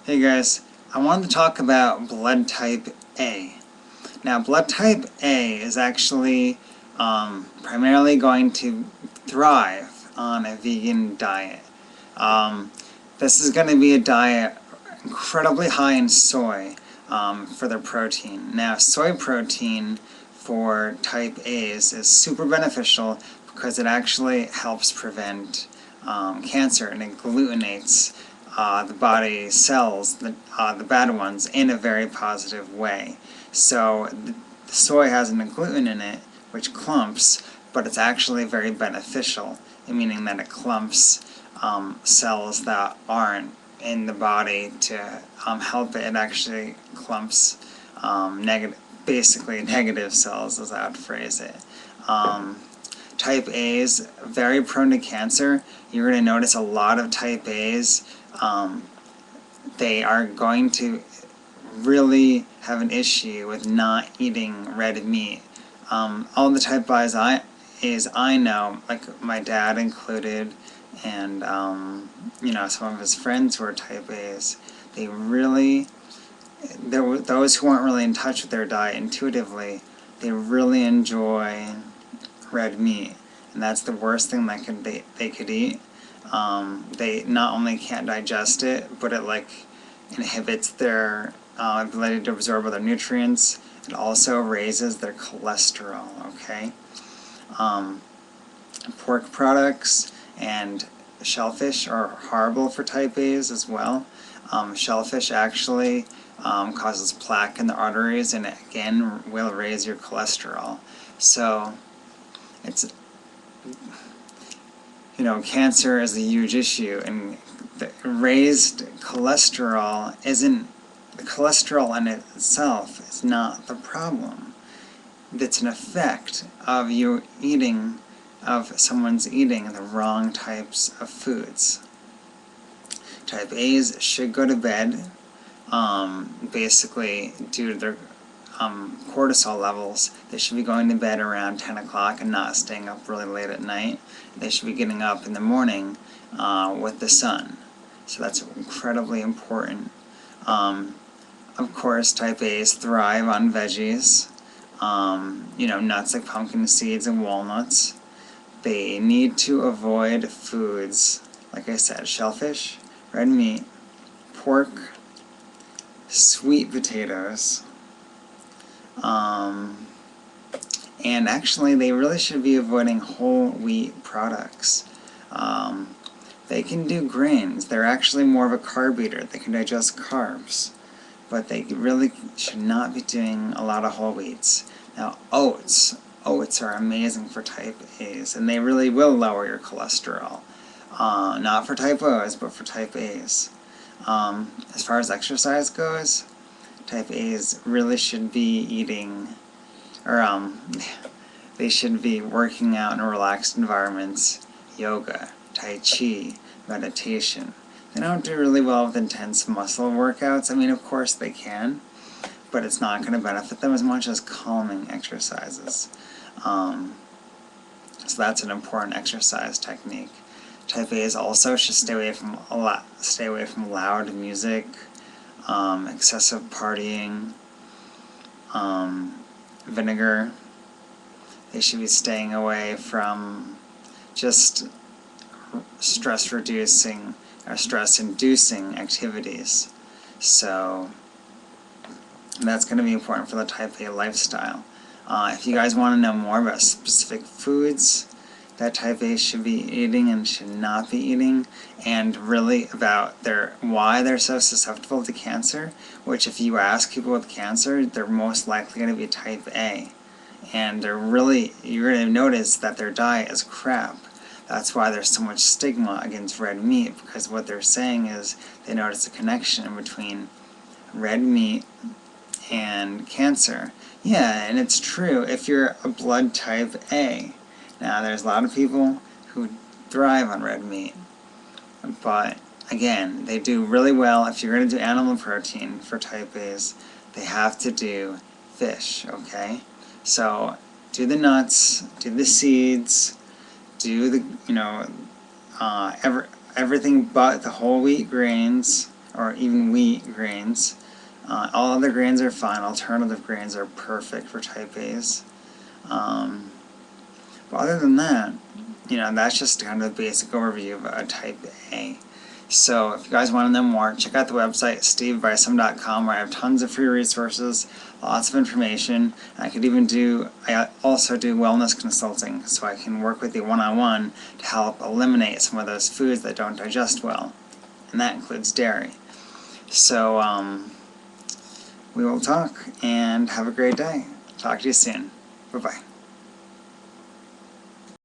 Hey guys, I wanted to talk about blood type A. Now, blood type A is actually primarily going to thrive on a vegan diet. Um, this is going to be a diet incredibly high in soy for their protein. Now, soy protein for type A's is super beneficial because it actually helps prevent cancer, and it glutenates the body cells, the bad ones, in a very positive way. So the soy has a gluten in it, which clumps, but it's actually very beneficial, meaning that it clumps cells that aren't in the body to help it. It actually clumps basically negative cells, as I would phrase it. Type A's very prone to cancer. You're going to notice a lot of type A's. They are going to really have an issue with not eating red meat. All the type A's I know, like my dad included, and some of his friends who are type A's, they really, those who aren't really in touch with their diet intuitively, they really enjoy red meat, and that's the worst thing that they could eat. They not only can't digest it, but it inhibits their ability to absorb other nutrients. It also raises their cholesterol. Okay, pork products and shellfish are horrible for type A's as well. Shellfish actually causes plaque in the arteries, and it again will raise your cholesterol. So it's, cancer is a huge issue, and the raised cholesterol isn't, the cholesterol in itself is not the problem. It's an effect of someone's eating the wrong types of foods. Type A's should go to bed, basically due to their cortisol levels. They should be going to bed around 10 o'clock and not staying up really late at night. They should be getting up in the morning with the sun. So that's incredibly important. Of course, type A's thrive on veggies, nuts like pumpkin seeds and walnuts. They need to avoid foods, like I said, shellfish, red meat, pork, sweet potatoes, and actually they really should be avoiding whole wheat products. They can do grains. They're actually more of a carb eater. They can digest carbs, but they really should not be doing a lot of whole wheats. Now, oats are amazing for type A's, and they really will lower your cholesterol. Not for type O's, but for type A's. As far as exercise goes, type A's really should be eating, or they should be working out in relaxed environments, yoga, tai chi, meditation. They don't do really well with intense muscle workouts. I mean, of course they can, but it's not going to benefit them as much as calming exercises. So that's an important exercise technique. Type A's also should stay away from loud music, excessive partying, vinegar. They should be staying away from just stress-reducing or stress-inducing activities. So that's going to be important for the type A lifestyle. If you guys want to know more about specific foods that type A should be eating and should not be eating, and really about why they're so susceptible to cancer, which if you ask people with cancer, they're most likely going to be type A. And you're going to notice that their diet is crap. That's why there's so much stigma against red meat, because what they're saying is they notice a connection between red meat and cancer. Yeah, and it's true if you're a blood type A. Now, there's a lot of people who thrive on red meat, but again, they do really well. If you're going to do animal protein for type A's, they have to do fish, okay? So do the nuts, do the seeds, do the, everything but the whole wheat grains, or even wheat grains. All other grains are fine. Alternative grains are perfect for type A's. But other than that, that's just kind of a basic overview of a type A. So if you guys want to know more, check out the website stevevicem.com, where I have tons of free resources, lots of information. I also do wellness consulting, so I can work with you one-on-one to help eliminate some of those foods that don't digest well, and that includes dairy. So we will talk, and have a great day. Talk to you soon. Bye-bye.